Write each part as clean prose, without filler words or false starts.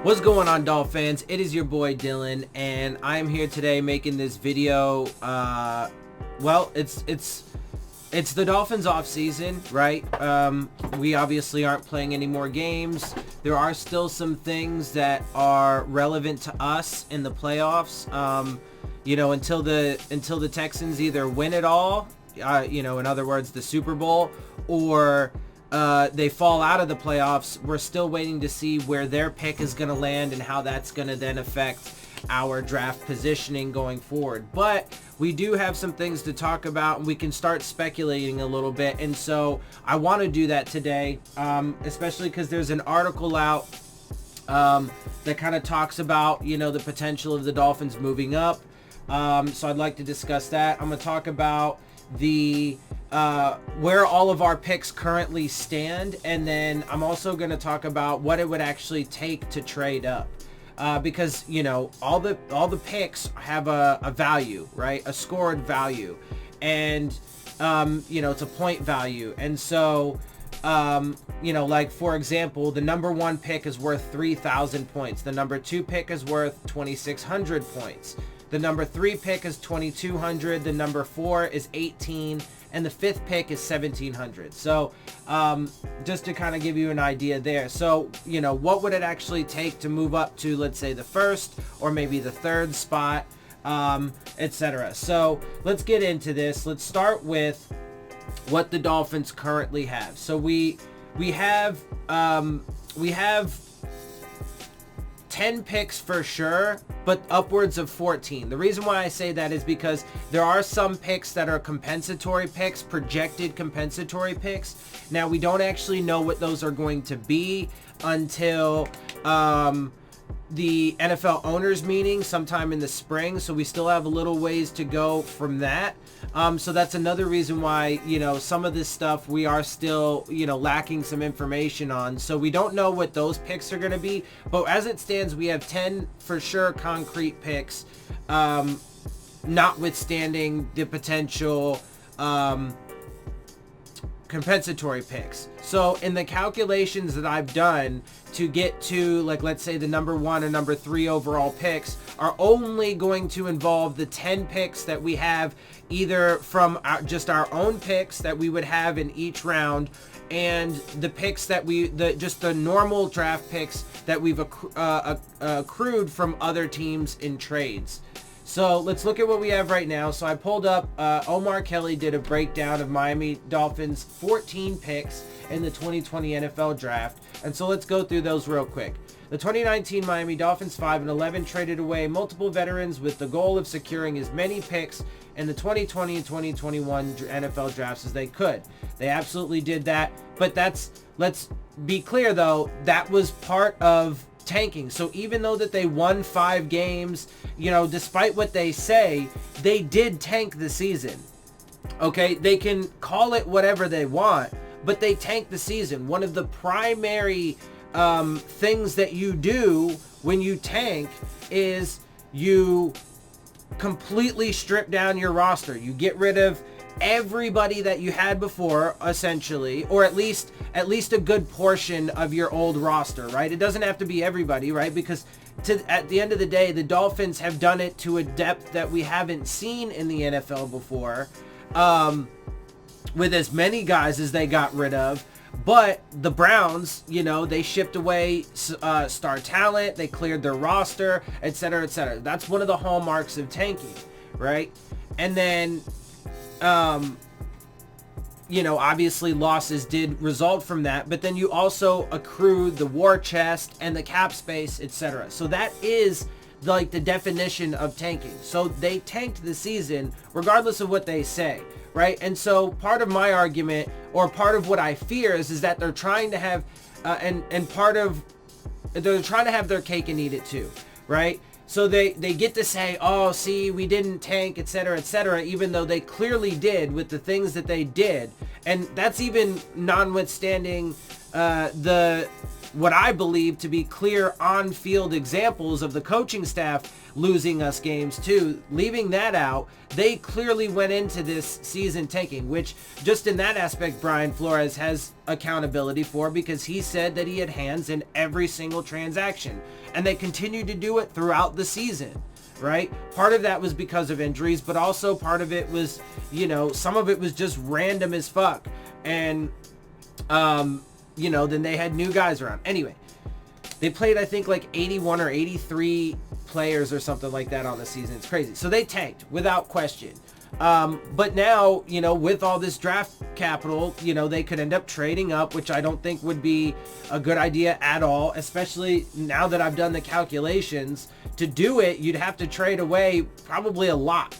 What's going on, Dolphins? It is your boy Dillon, and I am here today making this video. Well, it's the Dolphins off season, right? We obviously aren't playing any more games. There are still some things that are relevant to us in the playoffs. Until the Texans either win it all, in other words, the Super Bowl, or they fall out of the playoffs. We're still waiting to see where their pick is going to land and how that's going to then affect our draft positioning going forward. But we do have some things to talk about, and we can start speculating a little bit. And so I want to do that today, especially because there's an article out that kind of talks about, the potential of the Dolphins moving up. So I'd like to discuss that. I'm going to talk about where all of our picks currently stand, and then I'm also going to talk about what it would actually take to trade up, because all the picks have a value, right? A scored value, and it's a point value. And so like, for example, the number 1 pick is worth 3,000 points, the number 2 pick is worth 2,600 points, the number 3 pick is 2,200, the number 4 is 18, and the 5th pick is 1,700. So just to kind of give you an idea there. So, what would it actually take to move up to, let's say, the 1st or maybe the 3rd spot, etc. So let's get into this. Let's start with what the Dolphins currently have. So we have 10 picks for sure, but upwards of 14. The reason why I say that is because there are some picks that are compensatory picks, projected compensatory picks. Now, we don't actually know what those are going to be until the NFL owners meeting sometime in the spring, so we still have a little ways to go from that. So that's another reason why, some of this stuff we are still, lacking some information on. So we don't know what those picks are going to be, but as it stands, we have 10 for sure concrete picks, notwithstanding the potential compensatory picks. So in the calculations that I've done to get to, like, let's say the number 1 and number 3 overall picks are only going to involve the 10 picks that we have, either from just our own picks that we would have in each round, and the picks that just the normal draft picks that we've accrued from other teams in trades. So let's look at what we have right now. So I pulled up, Omar Kelly did a breakdown of Miami Dolphins 14 picks in the 2020 NFL draft. And so let's go through those real quick. The 2019 Miami Dolphins 5-11 traded away multiple veterans with the goal of securing as many picks in the 2020 and 2021 NFL drafts as they could. They absolutely did that. But let's be clear though, that was part of tanking. So even though that they won 5 games, despite what they say, they did tank the season. Okay, they can call it whatever they want, but they tanked the season. One of the primary things that you do when you tank is you completely strip down your roster. You get rid of everybody that you had before, essentially, or at least a good portion of your old roster, right? It doesn't have to be everybody, right? Because at the end of the day, the Dolphins have done it to a depth that we haven't seen in the NFL before, with as many guys as they got rid of. But the Browns, they shipped away star talent, they cleared their roster, etc., etc. That's one of the hallmarks of tanking, right? And then obviously losses did result from that, but then you also accrue the war chest and the cap space, etc. So that is like the definition of tanking. So they tanked the season regardless of what they say, right? And so part of my argument, or part of what I fear, is that they're trying to have they're trying to have their cake and eat it too, right? So they get to say, oh, see, we didn't tank, etc., even though they clearly did with the things that they did. And that's even notwithstanding the what I believe to be clear on-field examples of the coaching staff losing us games too. Leaving that out, they clearly went into this season tanking, which just in that aspect, Brian Flores has accountability for, because he said that he had hands in every single transaction, and they continued to do it throughout the season. Right? Part of that was because of injuries, but also part of it was, some of it was just random as fuck. And, then they had new guys around. Anyway, they played, I think, like 81 or 83 players or something like that on the season. It's crazy. So they tanked without question. But now, with all this draft capital, they could end up trading up, which I don't think would be a good idea at all, especially now that I've done the calculations. To do it, you'd have to trade away probably a lot.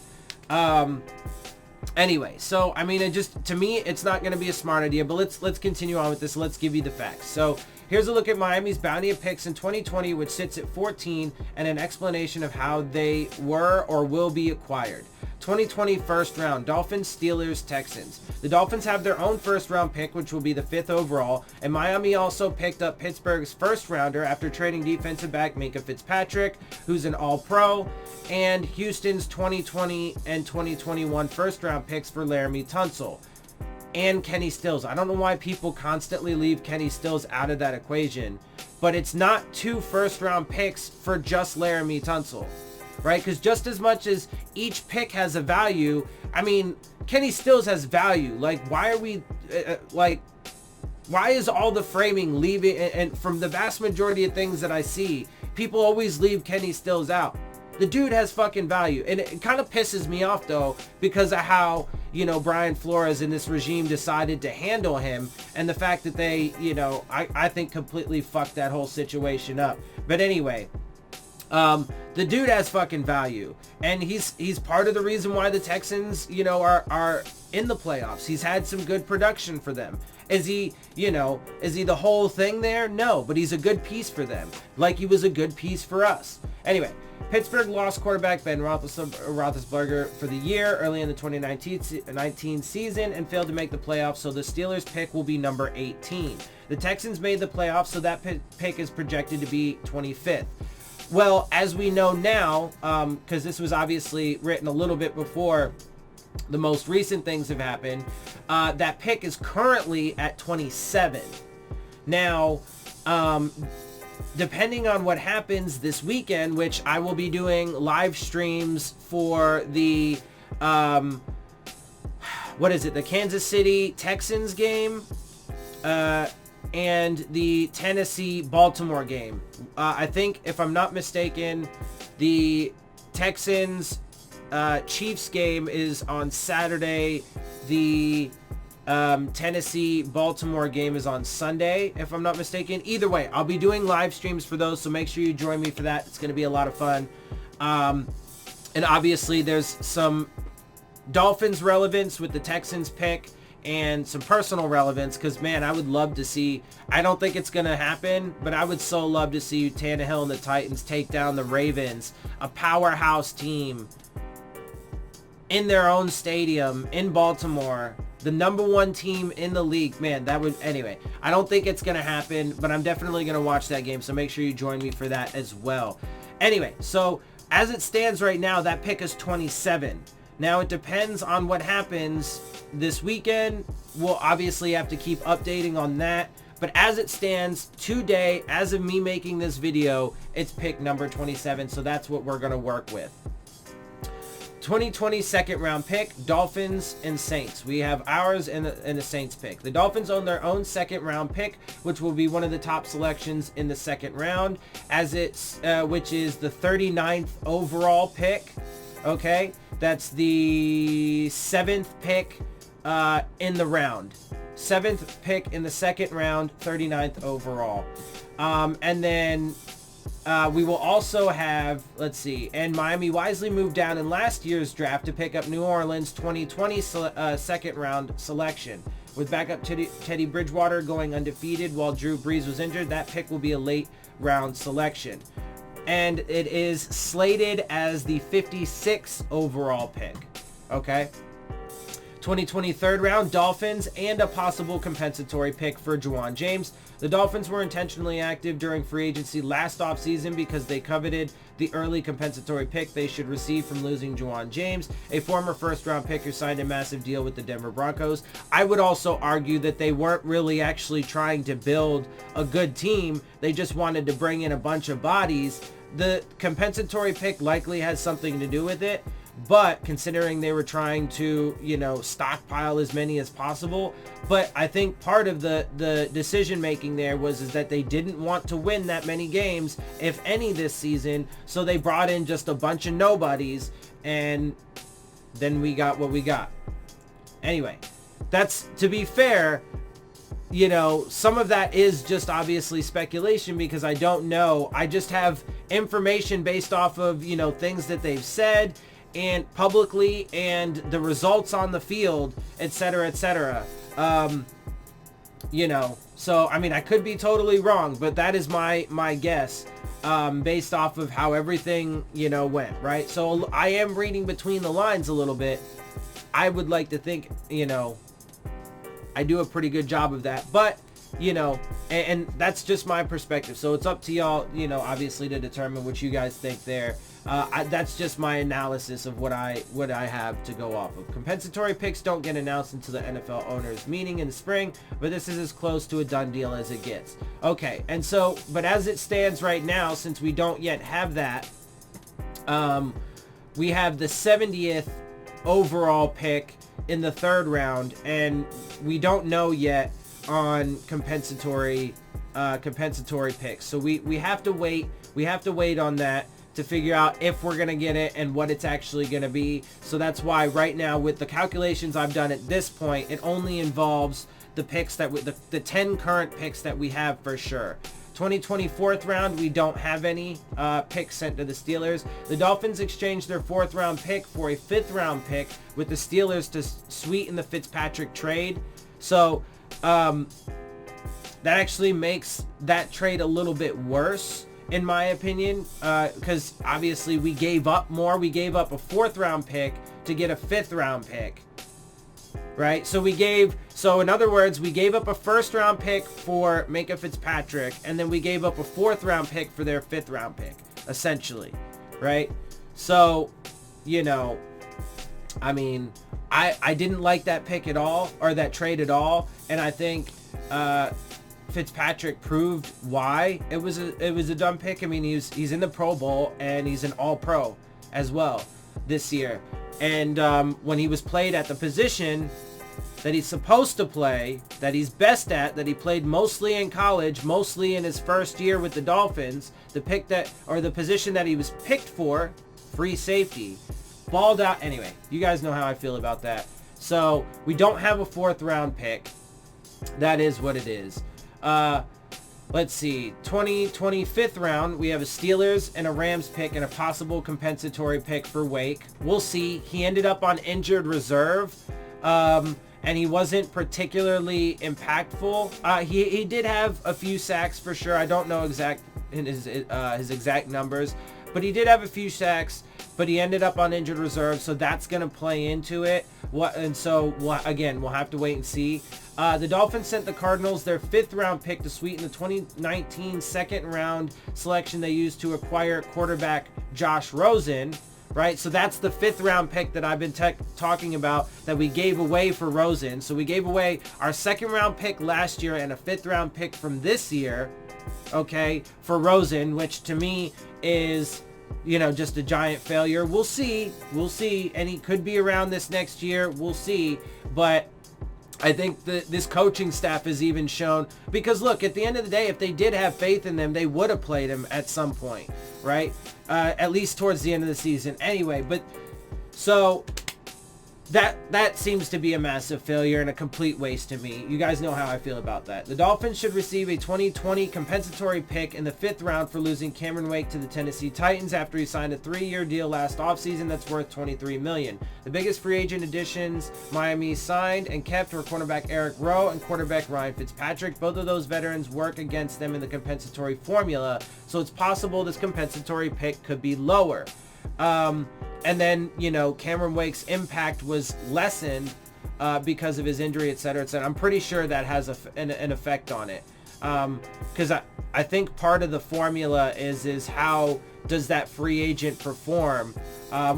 Anyway, so, to me, it's not going to be a smart idea, but let's continue on with this. Let's give you the facts. So here's a look at Miami's bounty of picks in 2020, which sits at 14, and an explanation of how they were or will be acquired. 2020 first round, Dolphins, Steelers, Texans. The Dolphins have their own first round pick, which will be the 5th overall, and Miami also picked up Pittsburgh's first rounder after trading defensive back Minkah Fitzpatrick, who's an all-pro, and Houston's 2020 and 2021 first round picks for Laramie Tunsil and Kenny Stills. I don't know why people constantly leave Kenny Stills out of that equation, but it's not 2 first round picks for just Laramie Tunsil. Right? Because just as much as each pick has a value, Kenny Stills has value. Like, why are we, why is all the framing leaving? And from the vast majority of things that I see, people always leave Kenny Stills out. The dude has fucking value. And it kind of pisses me off, though, because of how, Brian Flores and this regime decided to handle him. And the fact that they, I think completely fucked that whole situation up. But anyway, the dude has fucking value, and he's part of the reason why the Texans, are in the playoffs. He's had some good production for them. Is he the whole thing there? No, but he's a good piece for them, like he was a good piece for us. Anyway, Pittsburgh lost quarterback Ben Roethlisberger for the year early in the 2019 season and failed to make the playoffs, so the Steelers pick will be number 18. The Texans made the playoffs, so that pick is projected to be 25th. Well, as we know now, because this was obviously written a little bit before the most recent things have happened, that pick is currently at 27. Now, depending on what happens this weekend, which I will be doing live streams for the, the Kansas City Texans game, and the Tennessee-Baltimore game. I think, if I'm not mistaken, the Texans-Chiefs game is on Saturday. The Tennessee-Baltimore game is on Sunday, if I'm not mistaken. Either way, I'll be doing live streams for those, so make sure you join me for that. It's going to be a lot of fun. And obviously, there's some Dolphins relevance with the Texans pick, and some personal relevance, because, man, I would love to see, I don't think it's going to happen, but I would so love to see Tannehill and the Titans take down the Ravens, a powerhouse team, in their own stadium, in Baltimore, the number 1 team in the league. Man, that would, anyway, I don't think it's going to happen, but I'm definitely going to watch that game, so make sure you join me for that as well. Anyway, so, as it stands right now, that pick is 27. Now, it depends on what happens this weekend. We'll obviously have to keep updating on that. But as it stands today, as of me making this video, it's pick number 27. So that's what we're going to work with. 2020 second round pick, Dolphins and Saints. We have ours and the Saints pick. The Dolphins own their own second round pick, which will be one of the top selections in the second round, as it's which is the 39th overall pick. Okay, that's the 7th pick in the round. 7th pick in the second round, 39th overall. And then we will also have, let's see, and Miami wisely moved down in last year's draft to pick up New Orleans' 2020 second round selection. With backup Teddy Bridgewater going undefeated while Drew Brees was injured, that pick will be a late round selection. And it is slated as the 56th overall pick. Okay. 2020 third round, Dolphins, and a possible compensatory pick for Juwan James. The Dolphins were intentionally active during free agency last offseason because they coveted the early compensatory pick they should receive from losing Juwan James, a former first-round pick who signed a massive deal with the Denver Broncos. I would also argue that they weren't really actually trying to build a good team. They just wanted to bring in a bunch of bodies. The compensatory pick likely has something to do with it, but considering they were trying to, stockpile as many as possible. But I think part of the decision making there is that they didn't want to win that many games, if any, this season. So they brought in just a bunch of nobodies, and then we got what we got. Anyway, that's, to be fair, some of that is just obviously speculation because I don't know. I just have information based off of, things that they've said and publicly and the results on the field, etc., etc. So I mean, I could be totally wrong, but that is my guess, based off of how everything, went, right? So I am reading between the lines a little bit. I would like to think, I do a pretty good job of that, but and that's just my perspective. So it's up to y'all, obviously, to determine what you guys think there. That's just my analysis of what I have to go off of. Compensatory picks don't get announced until the NFL owners meeting in the spring, but this is as close to a done deal as it gets. Okay, and so, but as it stands right now, since we don't yet have that, we have the 70th overall pick in the third round, and we don't know yet on compensatory picks. So we have to wait. We have to wait on that to figure out if we're going to get it and what it's actually going to be. So that's why right now, with the calculations I've done at this point, it only involves the picks that the 10 current picks that we have for sure. 2020 fourth round, we don't have any picks sent to the Steelers. The Dolphins exchanged their fourth round pick for a fifth round pick with the Steelers to sweeten the Fitzpatrick trade. So that actually makes that trade a little bit worse, in my opinion, because obviously we gave up more. We gave up a fourth round pick to get a fifth round pick, right? So in other words, we gave up a first round pick for Minka Fitzpatrick, and then we gave up a fourth round pick for their fifth round pick, essentially, right? So, I mean, I didn't like that pick at all, or that trade at all, and I think Fitzpatrick proved why it was a dumb pick. I mean, he's in the Pro Bowl and he's an All-Pro as well this year. And when he was played at the position that he's supposed to play, that he's best at, that he played mostly in college, mostly in his first year with the Dolphins, the position that he was picked for, free safety, balled out. Anyway, you guys know how I feel about that. So we don't have a fourth round pick. That is what it is. Let's see, 25th round, we have a Steelers and a Rams pick and a possible compensatory pick for Wake. We'll see. He ended up on injured reserve, and he wasn't particularly impactful. He did have a few sacks for sure. I don't know his exact numbers, but he did have a few sacks, but he ended up on injured reserve, so that's going to play into it. Again, we'll have to wait and see. The Dolphins sent the Cardinals their fifth round pick to sweeten the 2019 second round selection they used to acquire quarterback Josh Rosen, right? So that's the fifth round pick that I've been talking about that we gave away for Rosen. So we gave away our second round pick last year and a fifth round pick from this year, okay, for Rosen, which to me is, just a giant failure. We'll see, and he could be around this next year. We'll see, but I think this coaching staff has even shown, because look, at the end of the day, if they did have faith in them, they would have played him at some point, right? At least towards the end of the season anyway. But so that seems to be a massive failure and a complete waste to me. You guys know how I feel about that. The Dolphins should receive a 2020 compensatory pick in the fifth round for losing Cameron Wake to the Tennessee Titans after he signed a 3-year deal last offseason that's worth $23 million. The biggest free agent additions Miami signed and kept were cornerback Eric Rowe and quarterback Ryan Fitzpatrick. Both of those veterans work against them in the compensatory formula, so it's possible this compensatory pick could be lower. And then, Cameron Wake's impact was lessened because of his injury, etc., etc. I'm pretty sure that has an effect on it. Because I think part of the formula is how does that free agent perform.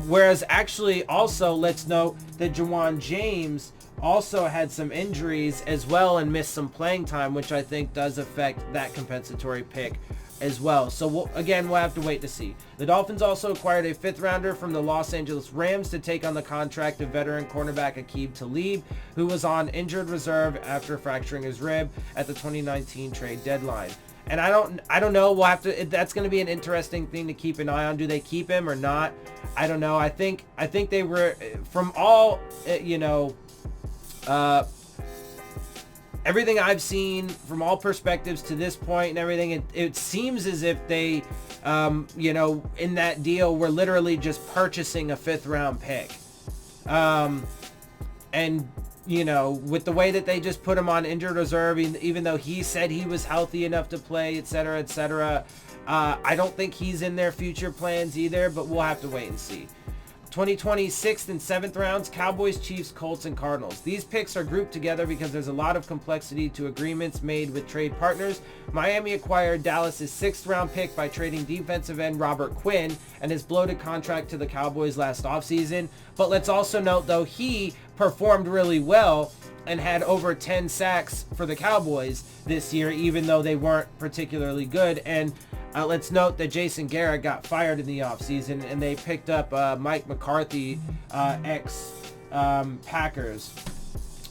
Whereas actually also let's note that Juwan James also had some injuries as well and missed some playing time, which I think does affect that compensatory pick as well. So we'll have to wait to see. The Dolphins also acquired a 5th rounder from the Los Angeles Rams to take on the contract of veteran cornerback Aqib Talib, who was on injured reserve after fracturing his rib at the 2019 trade deadline. And I don't know. We'll have to. That's going to be an interesting thing to keep an eye on. Do they keep him or not? I don't know. I think they were, from all everything I've seen from all perspectives to this point and everything, it seems as if they, in that deal, were literally just purchasing a 5th round pick. And, with the way that they just put him on injured reserve, even though he said he was healthy enough to play, etc., etc., I don't think he's in their future plans either, but we'll have to wait and see. 2020 6th and 7th rounds, Cowboys, Chiefs, Colts, and Cardinals. These picks are grouped together because there's a lot of complexity to agreements made with trade partners. Miami acquired Dallas's 6th round pick by trading defensive end Robert Quinn and his bloated contract to the Cowboys last offseason. But let's also note, though, he performed really well and had over 10 sacks for the Cowboys this year, even though they weren't particularly good. And let's note that Jason Garrett got fired in the offseason, and they picked up Mike McCarthy, ex-Packers.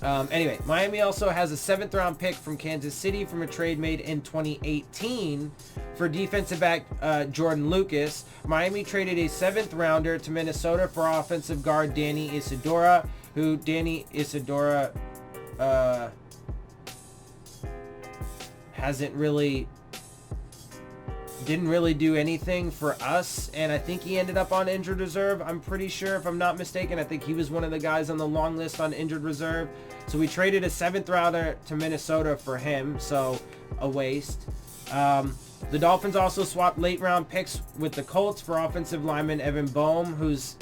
Anyway, Miami also has a 7th round pick from Kansas City from a trade made in 2018 for defensive back Jordan Lucas. Miami traded a 7th rounder to Minnesota for offensive guard Danny Isidora, who Danny Isidora didn't really do anything for us, and I think he ended up on injured reserve. I'm pretty sure, if I'm not mistaken. I think he was one of the guys on the long list on injured reserve. So we traded a 7th rounder to Minnesota for him, so a waste. The Dolphins also swapped late round picks with the Colts for offensive lineman Evan Boehm, who's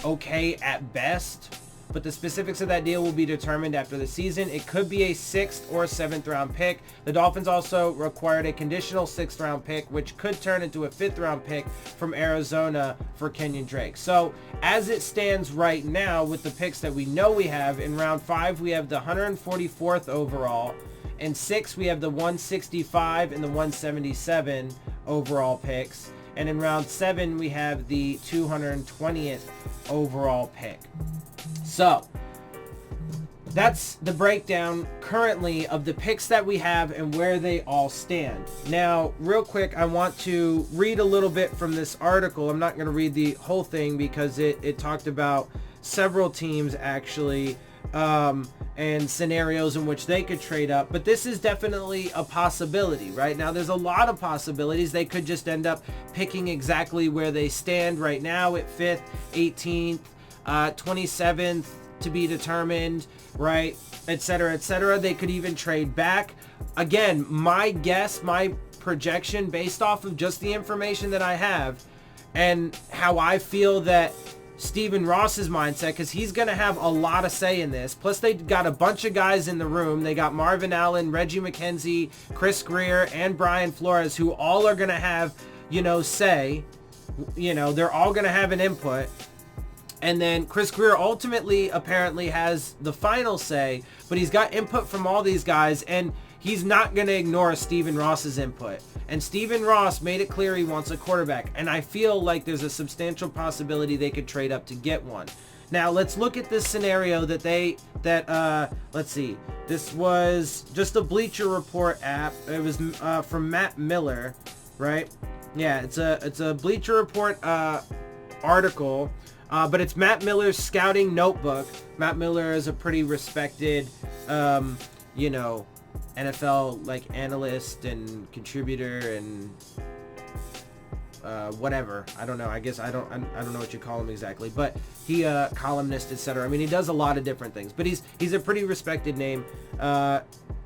okay at best, but the specifics of that deal will be determined after the season. It could be a 6th or 7th round pick. The Dolphins also required a conditional 6th round pick, which could turn into a 5th round pick from Arizona for Kenyon Drake. So as it stands right now with the picks that we know we have, in round 5 we have the 144th overall. In 6 we have the 165 and the 177 overall picks. And in round 7 we have the 220th overall pick. So that's the breakdown currently of the picks that we have and where they all stand. Now, real quick, I want to read a little bit from this article. I'm not going to read the whole thing because it talked about several teams actually, and scenarios in which they could trade up. But this is definitely a possibility, right? Now, there's a lot of possibilities. They could just end up picking exactly where they stand right now at 5th, 18th, 27th to be determined, right, etc., etc. They could even trade back. Again, my guess, my projection based off of just the information that I have and how I feel that Stephen Ross's mindset, because he's going to have a lot of say in this. Plus, they got a bunch of guys in the room. They got Marvin Allen, Reggie McKenzie, Chris Greer, and Brian Flores, who all are going to have, say. They're all going to have an input. And then Chris Greer ultimately apparently has the final say, but he's got input from all these guys, and he's not going to ignore Stephen Ross's input. And Stephen Ross made it clear he wants a quarterback, and I feel like there's a substantial possibility they could trade up to get one. Now, let's look at this scenario let's see. This was just a Bleacher Report app. It was from Matt Miller, right? Yeah, it's a Bleacher Report article. But it's Matt Miller's scouting notebook. Matt Miller is a pretty respected, NFL analyst and contributor and whatever. I don't know. I guess I don't know what you call him exactly, but he columnist, etc. I mean, he does a lot of different things, but he's a pretty respected name.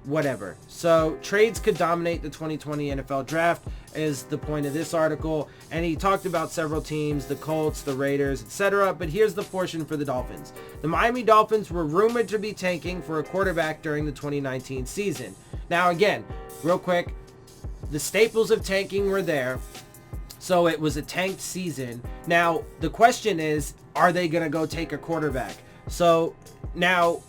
Whatever. So trades could dominate the 2020 NFL draft is the point of this article. And he talked about several teams, the Colts, the Raiders, etc. But here's the portion for the Dolphins. The Miami Dolphins were rumored to be tanking for a quarterback during the 2019 season. Now, again, real quick, the staples of tanking were there. So it was a tanked season. Now, the question is, are they going to go take a quarterback? So now,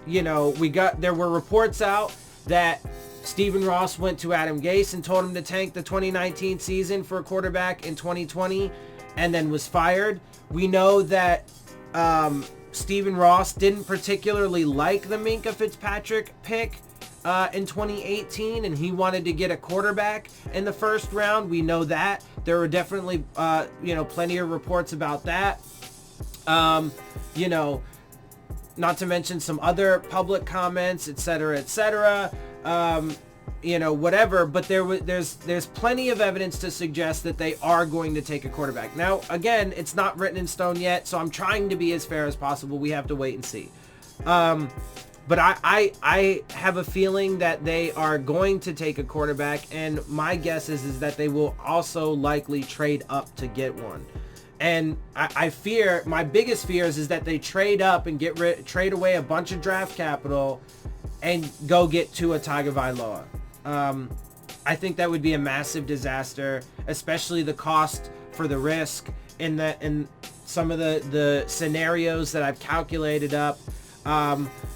you know, there were reports out that Stephen Ross went to Adam Gase and told him to tank the 2019 season for a quarterback in 2020 and then was fired. We know that Stephen Ross didn't particularly like the Minkah Fitzpatrick pick in 2018, and he wanted to get a quarterback in the first round. We know that. There were definitely, plenty of reports about that. Not to mention some other public comments, etc., whatever. But there's plenty of evidence to suggest that they are going to take a quarterback. Now, again, it's not written in stone yet, so I'm trying to be as fair as possible. We have to wait and see. But I have a feeling that they are going to take a quarterback, and my guess is that they will also likely trade up to get one. And I fear, my biggest fears is that they trade up and trade away a bunch of draft capital and go get Tua Tagovailoa. I think that would be a massive disaster, especially the cost for the risk in some of the scenarios that I've calculated up.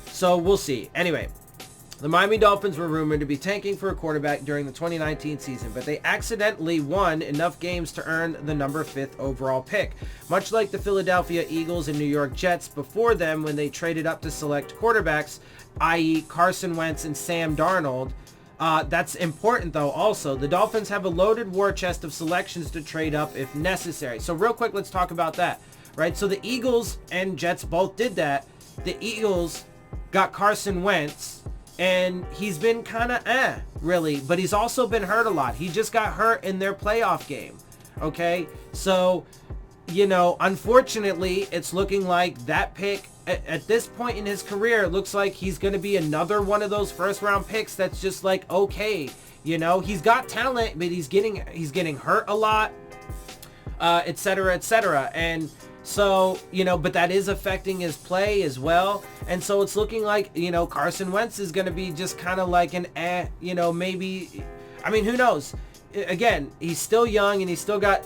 So we'll see. Anyway, the Miami Dolphins were rumored to be tanking for a quarterback during the 2019 season, but they accidentally won enough games to earn the number 5th overall pick. Much like the Philadelphia Eagles and New York Jets before them when they traded up to select quarterbacks, i.e. Carson Wentz and Sam Darnold. That's important though also. The Dolphins have a loaded war chest of selections to trade up if necessary. So real quick, let's talk about that, right? So the Eagles and Jets both did that. The Eagles got Carson Wentz, and he's been kind of really, but he's also been hurt a lot. He just got hurt in their playoff game, okay? So, unfortunately, it's looking like that pick, at this point in his career, it looks like he's going to be another one of those first-round picks that's just like, okay, he's got talent, but he's getting hurt a lot, etc., and so, but that is affecting his play as well. And so it's looking like, Carson Wentz is going to be just kind of like an maybe, I mean, who knows? Again, he's still young and he's still got,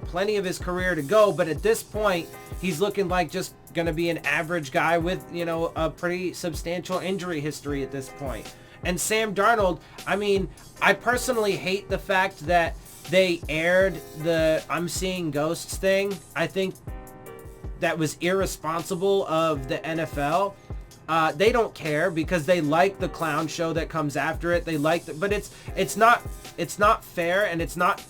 plenty of his career to go. But at this point, he's looking like just going to be an average guy with, a pretty substantial injury history at this point. And Sam Darnold, I mean, I personally hate the fact that they aired the I'm seeing ghosts thing. I think that was irresponsible of the NFL. They don't care because they like the clown show that comes after it. They like but it's not fair and it's not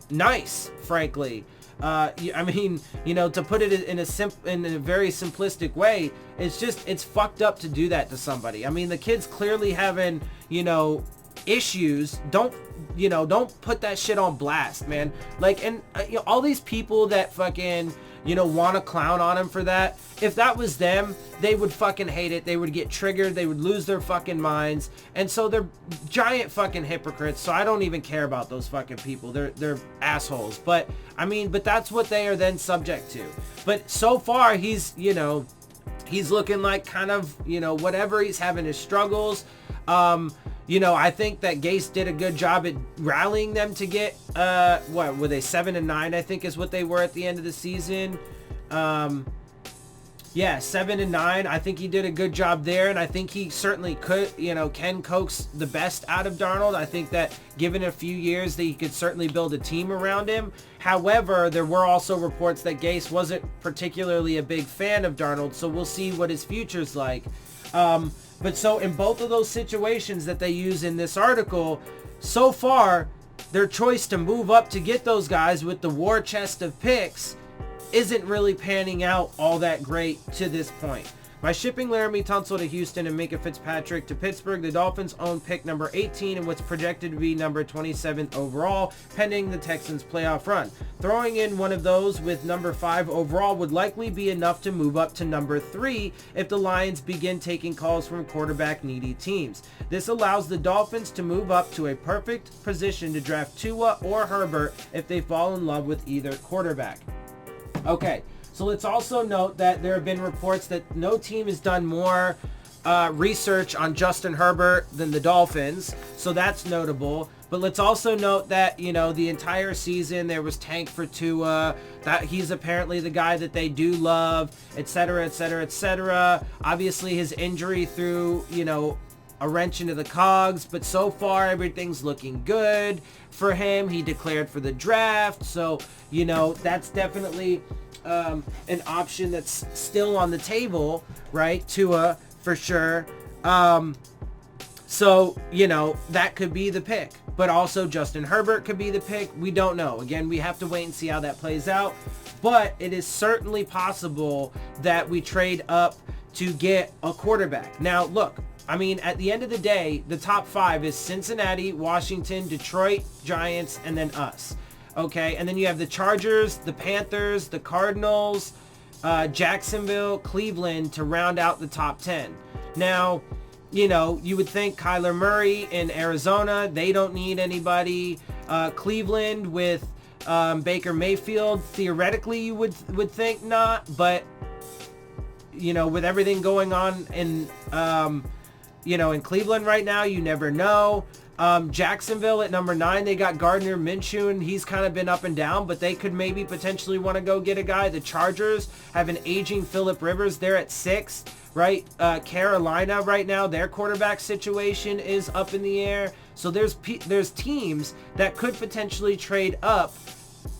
nice, frankly. I mean, to put it in a very simplistic way, it's fucked up to do that to somebody. I mean, the kid's clearly having, issues. Don't put that shit on blast, man. Like, and all these people that fucking want to clown on him for that. If that was them, they would fucking hate it. They would get triggered. They would lose their fucking minds. And so they're giant fucking hypocrites. So I don't even care about those fucking people. They're assholes. But I mean, but that's what they are then subject to. But so far he's looking like kind of, whatever. He's having his struggles. I think that Gase did a good job at rallying them to get, what were they, 7-9, I think is what they were at the end of the season. 7-9. I think he did a good job there, and I think he certainly could, can coax the best out of Darnold. I think that given a few years that he could certainly build a team around him. However, there were also reports that Gase wasn't particularly a big fan of Darnold, so we'll see what his future's like. But so in both of those situations that they use in this article, so far, their choice to move up to get those guys with the war chest of picks isn't really panning out all that great to this point. By shipping Laramie Tunsil to Houston and Minka Fitzpatrick to Pittsburgh, the Dolphins own pick number 18 and what's projected to be number 27th overall, pending the Texans' playoff run. Throwing in one of those with number 5 overall would likely be enough to move up to number 3 if the Lions begin taking calls from quarterback-needy teams. This allows the Dolphins to move up to a perfect position to draft Tua or Herbert if they fall in love with either quarterback. Okay, so let's also note that there have been reports that no team has done more research on Justin Herbert than the Dolphins, so that's notable. But let's also note that, you know, the entire season there was tank for Tua, that he's apparently the guy that they do love, etc., etc., etc. Obviously his injury threw, you know, a wrench into the cogs, but so far everything's looking good for him. He declared for the draft, so, you know, that's definitely an option that's still on the table, right? Tua, for sure. So, you know, that could be the pick. But also Justin Herbert could be the pick. We don't know. Again, we have to wait and see how that plays out. But it is certainly possible that we trade up to get a quarterback. Now, look, I mean, at the end of the day, the top 5 is Cincinnati, Washington, Detroit, Giants, and then us. Okay, and then you have the Chargers, the Panthers, the Cardinals, Jacksonville, Cleveland to round out the top 10. Now, you know, you would think Kyler Murray in Arizona, they don't need anybody. Cleveland with Baker Mayfield, theoretically you would think not, but, you know, with everything going on in, you know, in Cleveland right now, you never know. Jacksonville at number 9, they got Gardner Minshew, and he's kind of been up and down, but they could maybe potentially want to go get a guy. The Chargers have an aging Phillip Rivers. They're at 6, right? Carolina right now, their quarterback situation is up in the air. So there's teams that could potentially trade up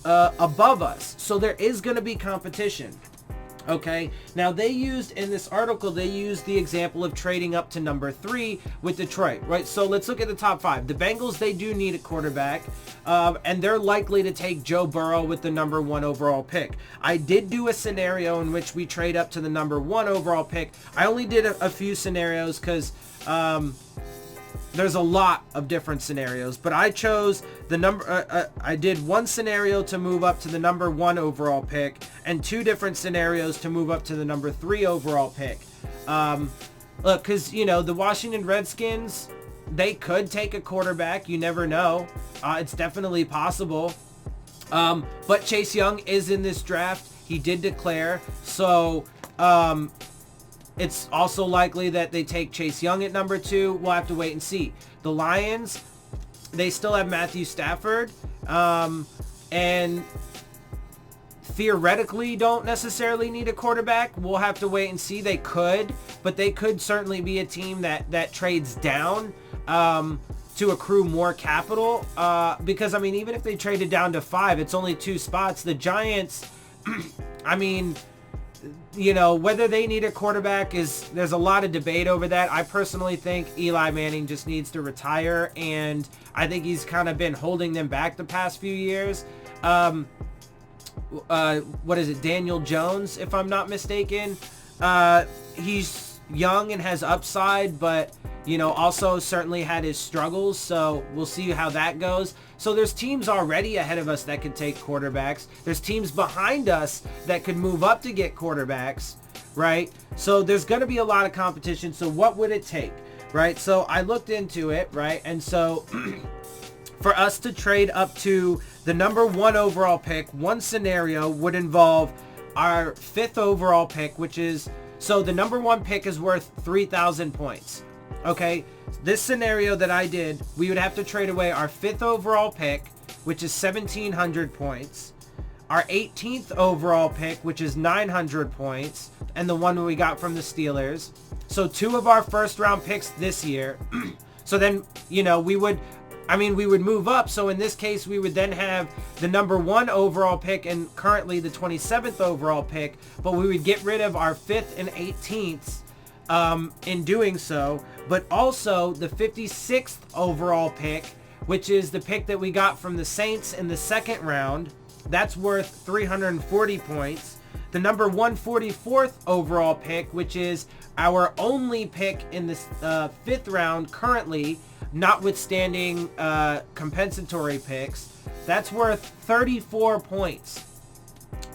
above us. So there is going to be competition. Okay, now they used in this article, they used the example of trading up to number 3 with Detroit, right? So let's look at the top 5. The Bengals, they do need a quarterback, and they're likely to take Joe Burrow with the number 1 overall pick. I did do a scenario in which we trade up to the number 1 overall pick. I only did a few scenarios because there's a lot of different scenarios, but I chose the number, I did one scenario to move up to the number 1 overall pick and 2 different scenarios to move up to the number 3 overall pick. Look, because, you know, the Washington Redskins, they could take a quarterback. You never know. It's definitely possible. But Chase Young is in this draft. He did declare. So, it's also likely that they take Chase Young at number 2. We'll have to wait and see. The Lions, they still have Matthew Stafford, and theoretically don't necessarily need a quarterback. We'll have to wait and see. They could, but they could certainly be a team that trades down to accrue more capital, because, I mean, even if they traded down to 5, it's only 2 spots. The Giants, I mean, you know, whether they need a quarterback there's a lot of debate over that. I personally think Eli Manning just needs to retire, and I think he's kind of been holding them back the past few years. What is it? Daniel Jones, if I'm not mistaken. He's young and has upside, but, you know, also certainly had his struggles, so we'll see how that goes. So there's teams already ahead of us that could take quarterbacks. There's teams behind us that could move up to get quarterbacks, right? So there's going to be a lot of competition. So what would it take, right? So I looked into it, right? And so for us to trade up to the number 1 overall pick, one scenario would involve our 5th overall pick, which is, so the number 1 pick is worth 3,000 points. Okay, this scenario that I did, we would have to trade away our 5th overall pick, which is 1,700 points, our 18th overall pick, which is 900 points, and the one we got from the Steelers. So 2 of our first round picks this year. So then, you know, we would move up. So in this case, we would then have the number 1 overall pick and currently the 27th overall pick, but we would get rid of our 5th and 18th in doing so, but also the 56th overall pick, which is the pick that we got from the Saints in the 2nd round. That's worth 340 points. The number 144th overall pick, which is our only pick in the 5th round currently, notwithstanding compensatory picks, that's worth 34 points.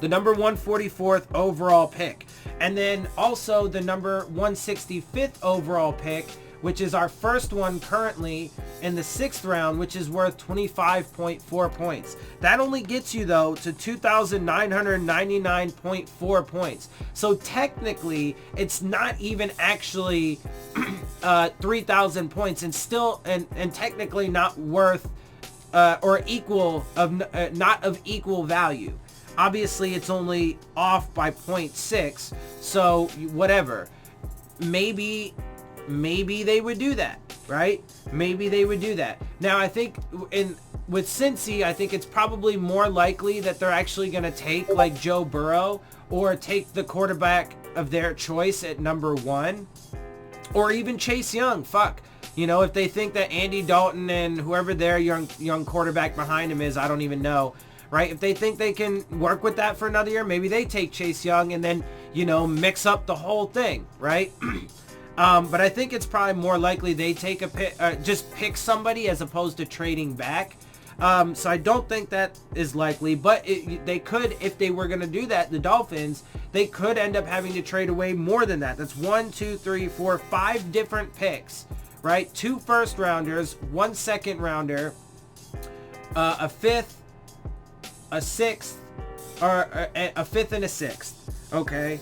The number 144th overall pick. And then also the number 165th overall pick, which is our first one currently in the 6th round, which is worth 25.4 points. That only gets you, though, to 2,999.4 points. So technically, it's not even actually 3,000 points, and still, and technically not worth or equal of not of equal value. Obviously, it's only off by 0.6, so whatever. Maybe they would do that, right? Maybe they would do that. Now, I think with Cincy, I think it's probably more likely that they're actually going to take like Joe Burrow or take the quarterback of their choice at number 1, or even Chase Young. Fuck. You know, if they think that Andy Dalton and whoever their young quarterback behind him is, I don't even know, right? If they think they can work with that for another year, maybe they take Chase Young and then, you know, mix up the whole thing, right? But I think it's probably more likely they take a pick, just pick somebody as opposed to trading back. So I don't think that is likely, but they could, if they were going to do that, the Dolphins, they could end up having to trade away more than that. That's 1, 2, 3, 4, 5 different picks, right? 2 first rounders, 1 second rounder, a 5th, a 6th, or a 5th and a 6th. Okay.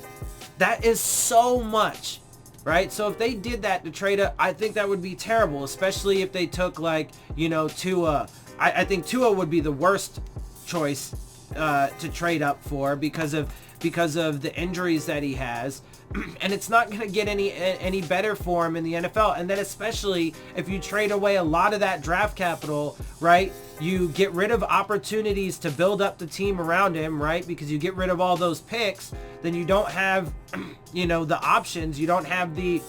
That is so much. Right? So if they did that to trade up, I think that would be terrible, especially if they took, like, you know, Tua. I think Tua would be the worst choice to trade up for because of the injuries that he has. And it's not going to get any better for him in the NFL. And then especially if you trade away a lot of that draft capital, right? You get rid of opportunities to build up the team around him, right? Because you get rid of all those picks, then you don't have, you know, the options. You don't have the,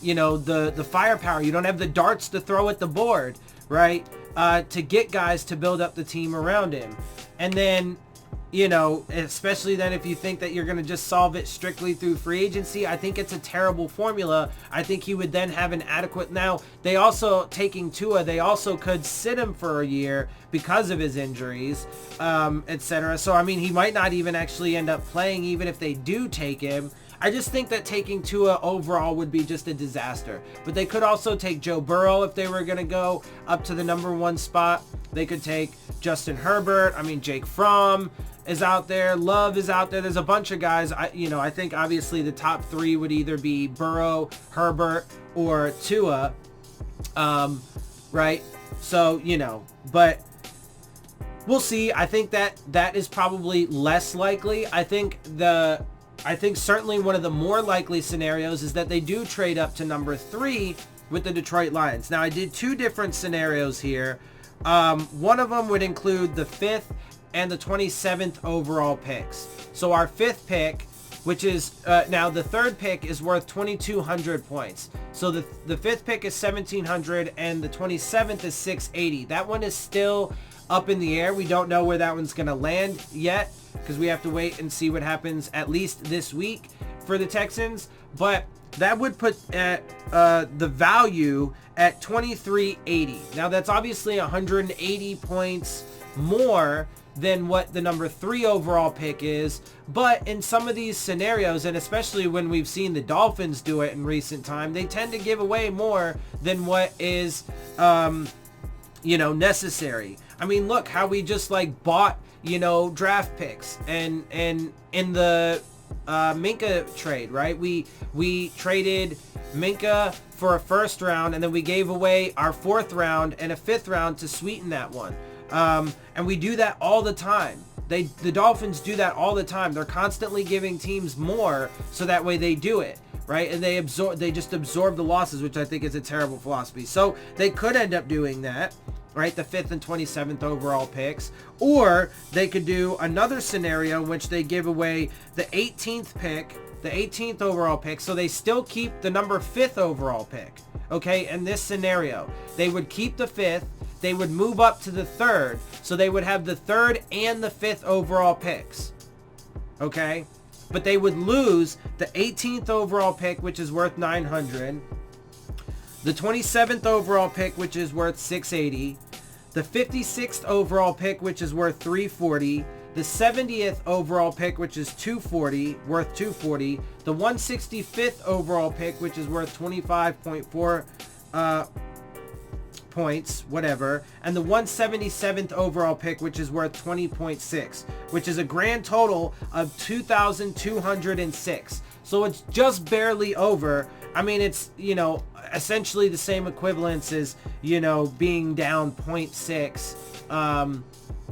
you know, the firepower. You don't have the darts to throw at the board, right? To get guys to build up the team around him. And then, you know, especially then if you think that you're going to just solve it strictly through free agency, I think it's a terrible formula. I think he would then have an adequate... Now, they also, taking Tua, they also could sit him for a year because of his injuries, etc. So, I mean, he might not even actually end up playing even if they do take him. I just think that taking Tua overall would be just a disaster. But they could also take Joe Burrow if they were going to go up to the number 1 spot. They could take Justin Herbert. I mean, Jake Fromm is out there. Love is out there. There's a bunch of guys. I think obviously the top 3 would either be Burrow, Herbert, or Tua. Right? So, you know, but we'll see. I think that is probably less likely. I think certainly one of the more likely scenarios is that they do trade up to number 3 with the Detroit Lions. Now, I did 2 different scenarios here. One of them would include the 5th and the 27th overall picks. So our 5th pick, which is now the 3rd pick, is worth 2,200 points. So the 5th pick is 1,700 and the 27th is 680. That one is still up in the air. We don't know where that one's going to land yet because we have to wait and see what happens at least this week for the Texans. But that would put the value at 2,380. Now that's obviously 180 points more than what the number 3 overall pick is, but in some of these scenarios, and especially when we've seen the Dolphins do it in recent time, they tend to give away more than what is you know, necessary. I mean, look how we just like bought, you know, draft picks and in the Minka trade, right? We traded Minka for a 1st round, and then we gave away our 4th round and a 5th round to sweeten that one. And we do that all the time. The Dolphins do that all the time. They're constantly giving teams more so that way they do it, right? And they just absorb the losses, which I think is a terrible philosophy. So they could end up doing that, right? The 5th and 27th overall picks. Or they could do another scenario in which they give away the 18th pick, the 18th overall pick, so they still keep the number 5th overall pick. Okay, in this scenario, they would keep the 5th, they would move up to the 3rd, so they would have the 3rd and the 5th overall picks. okay? But they would lose the 18th overall pick, which is worth $900, the 27th overall pick, which is worth $680, the 56th overall pick, which is worth $340, the 70th overall pick, which is worth $240, the 165th overall pick, which is worth 25.4 points, whatever, and the 177th overall pick, which is worth 20.6, which is a grand total of 2,206. So it's just barely over. I mean, it's, you know, essentially the same equivalence as, you know, being down 0.6,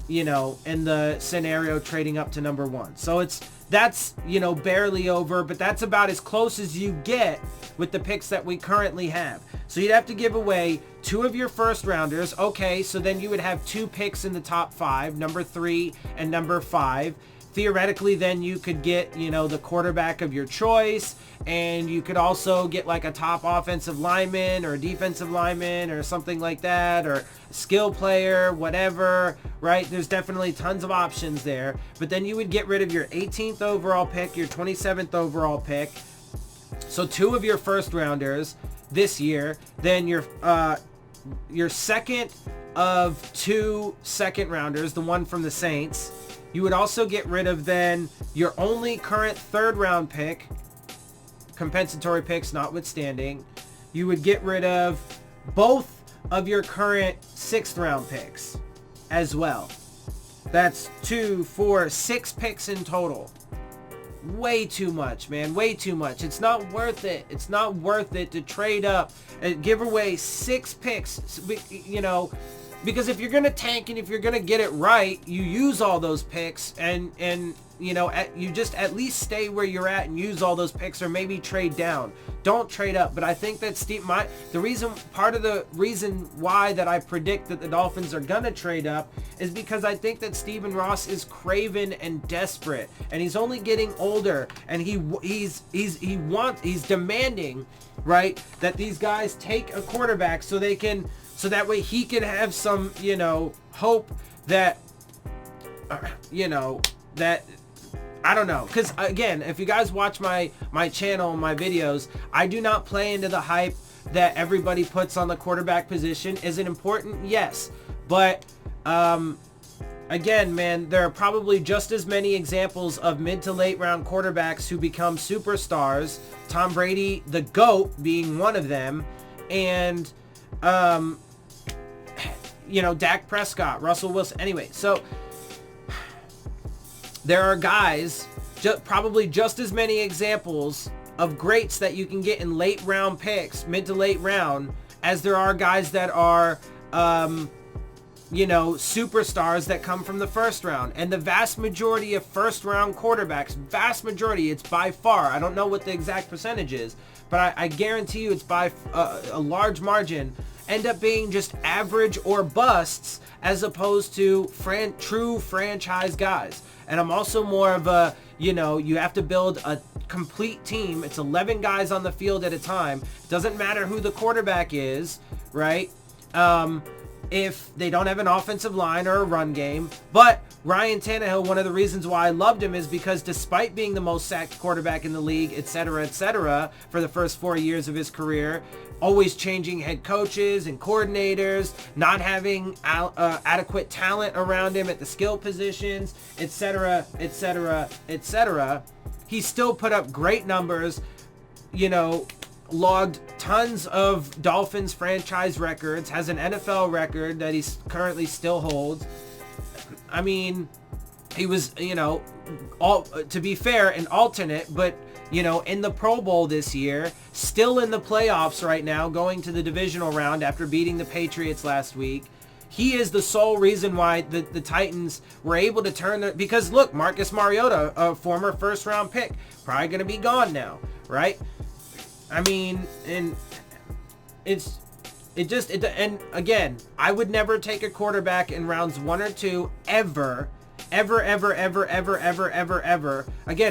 you know, in the scenario trading up to number 1. So that's, you know, barely over, but that's about as close as you get with the picks that we currently have. So you'd have to give away 2 of your first rounders. Okay, so then you would have 2 picks in the top 5, number 3 and number 5. Theoretically, then you could get, you know, the quarterback of your choice, and you could also get like a top offensive lineman or defensive lineman or something like that, or skill player, whatever, right? There's definitely tons of options there. But then you would get rid of your 18th overall pick, your 27th overall pick, so 2 of your first rounders this year, then your second of 2 second rounders, the one from the Saints. You would also get rid of then your only current 3rd round pick, compensatory picks notwithstanding. You would get rid of both of your current 6th round picks as well. That's 2, 4, 6 picks in total. Way too much, man. Way too much. It's not worth it. It's not worth it to trade up and give away 6 picks, you know, because if you're going to tank and if you're going to get it right, you use all those picks and you know, you just at least stay where you're at and use all those picks, or maybe trade down. Don't trade up. But I think that part of the reason why that I predict that the Dolphins are going to trade up is because I think that Stephen Ross is craven and desperate, and he's only getting older, and he's demanding, right, that these guys take a quarterback so that way he can have some, you know, hope that, you know, that, I don't know. Because, again, if you guys watch my channel, my videos, I do not play into the hype that everybody puts on the quarterback position. Is it important? Yes. But, again, man, there are probably just as many examples of mid to late round quarterbacks who become superstars. Tom Brady, the GOAT, being one of them. And, you know, Dak Prescott, Russell Wilson. Anyway, so there are guys, probably just as many examples of greats that you can get in late round picks, mid to late round, as there are guys that are, you know, superstars that come from the first round. And the vast majority of first round quarterbacks, vast majority, it's by far, I don't know what the exact percentage is, but I guarantee you it's by a large margin, end up being just average or busts as opposed to true franchise guys. And I'm also more of a, you know, you have to build a complete team. It's 11 guys on the field at a time. Doesn't matter who the quarterback is, right? If they don't have an offensive line or a run game. But Ryan Tannehill, one of the reasons why I loved him is because despite being the most sacked quarterback in the league, et cetera, for the first 4 years of his career, always changing head coaches and coordinators, not having adequate talent around him at the skill positions, et cetera, he still put up great numbers, you know, logged tons of Dolphins franchise records, has an NFL record that he currently still holds. I mean, he was, you know, to be fair, an alternate, but, you know, in the Pro Bowl this year, still in the playoffs right now, going to the divisional round after beating the Patriots last week. He is the sole reason why the Titans were able to turn because look, Marcus Mariota, a former first round pick, probably going to be gone now, right? I mean, and and again, I would never take a quarterback in rounds 1 or 2 ever. Again,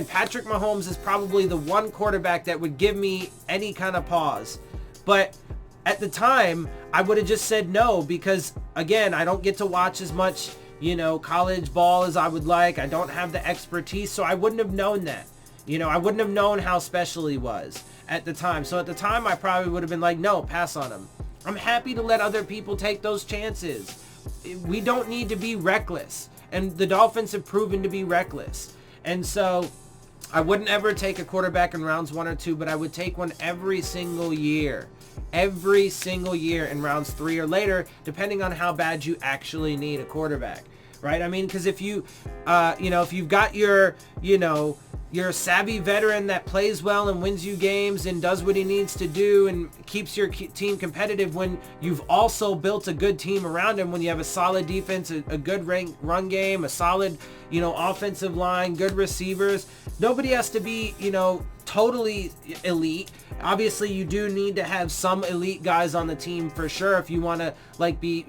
Patrick Mahomes is probably the one quarterback that would give me any kind of pause. But at the time, I would have just said no because, again, I don't get to watch as much college ball as I would like. I don't have the expertise, so I wouldn't have known that. I wouldn't have known how special he was at the time. So at the time, I probably would have been like, no, pass on him. I'm happy to let other people take those chances. We don't need to be reckless. And the Dolphins have proven to be reckless. And so I wouldn't ever take a quarterback in rounds 1 or 2, but I would take one every single year. Every single year in rounds 3 or later, depending on how bad you actually need a quarterback. Right? I mean, because if you, if you've got your savvy veteran that plays well and wins you games and does what he needs to do and keeps your team competitive, when you've also built a good team around him, when you have a solid defense, a good run game, a solid, offensive line, good receivers, nobody has to be, totally elite. Obviously, you do need to have some elite guys on the team for sure if you want to be,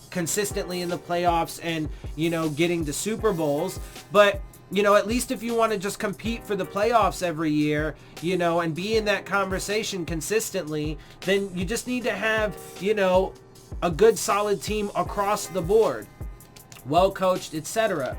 consistently in the playoffs and, getting to Super Bowls. But at least if you want to just compete for the playoffs every year, and be in that conversation consistently, then you just need to have, a good solid team across the board, well coached, etc.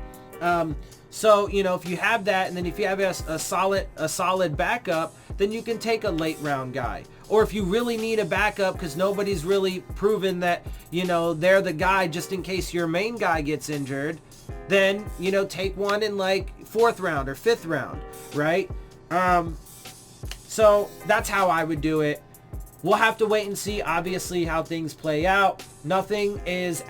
So, if you have that, and then if you have a solid backup, then you can take a late round guy. Or if you really need a backup because nobody's really proven that, they're the guy just in case your main guy gets injured, then, take one in 4th round or 5th round, right? So that's how I would do it. We'll have to wait and see, obviously, how things play out. Nothing is,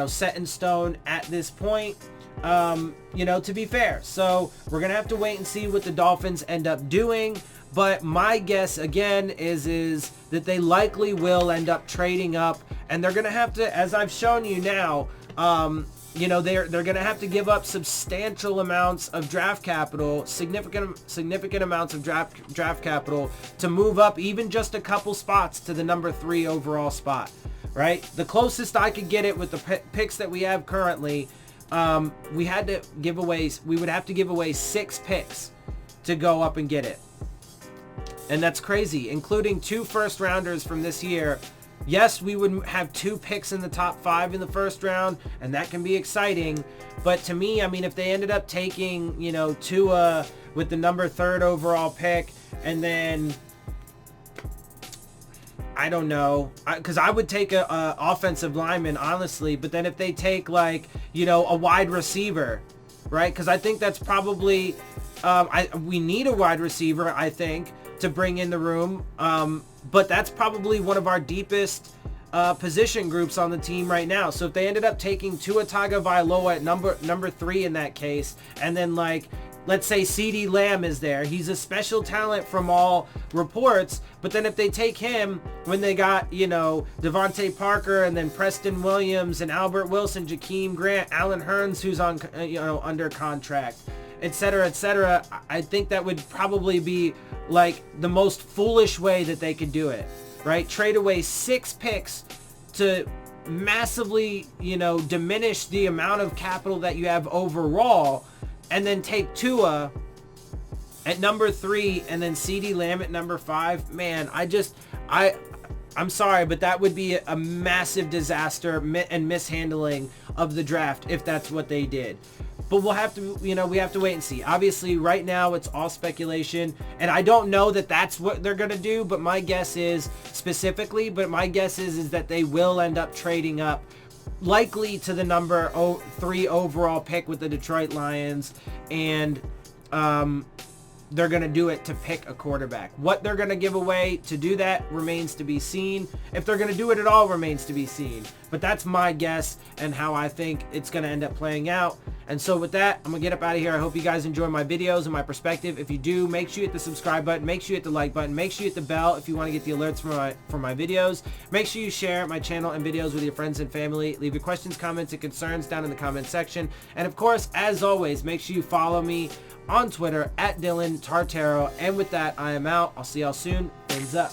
set in stone at this point, to be fair. So we're going to have to wait and see what the Dolphins end up doing. But my guess, again, is that they likely will end up trading up. And they're going to have to, as I've shown you now, they're going to have to give up substantial amounts of draft capital, significant amounts of draft capital to move up even just a couple spots to the number 3 overall spot, right? The closest I could get it with the picks that we have currently, we would have to give away 6 picks to go up and get it. And that's crazy, including 2 first rounders from this year. Yes, we would have 2 picks in the top 5 in the first round, and that can be exciting. But to me, I mean, if they ended up taking, Tua with the number 3rd overall pick, and then, I don't know, because I would take a offensive lineman, honestly. But then if they take, a wide receiver, right? Because I think that's probably, we need a wide receiver, I think, to bring in the room. But that's probably one of our deepest position groups on the team right now. So if they ended up taking Tua Tagovailoa at number 3 in that case, and then let's say CeeDee Lamb is there. He's a special talent from all reports. But then if they take him when they got, Devontae Parker and then Preston Williams and Albert Wilson, Jakeem Grant, Allen Hurns, who's on, under contract, etc., I think that would probably be the most foolish way that they could do it, right? Trade away 6 picks to massively, diminish the amount of capital that you have overall, and then take Tua at number 3 and then CeeDee Lamb at number 5. Man, I'm sorry, but that would be a massive disaster and mishandling of the draft if that's what they did. But we'll have to, we have to wait and see. Obviously, right now, it's all speculation. And I don't know that that's what they're going to do. But my guess is, is that they will end up trading up, likely to the number 3 overall pick with the Detroit Lions. And they're going to do it to pick a quarterback. What they're going to give away to do that remains to be seen. If they're going to do it at all remains to be seen. But that's my guess and how I think it's going to end up playing out. And so with that, I'm going to get up out of here. I hope you guys enjoy my videos and my perspective. If you do, make sure you hit the subscribe button. Make sure you hit the like button. Make sure you hit the bell if you want to get the alerts for my videos. Make sure you share my channel and videos with your friends and family. Leave your questions, comments, and concerns down in the comment section. And of course, as always, make sure you follow me on Twitter at Dillon Tartaro. And with that, I am out. I'll see y'all soon. Phins up.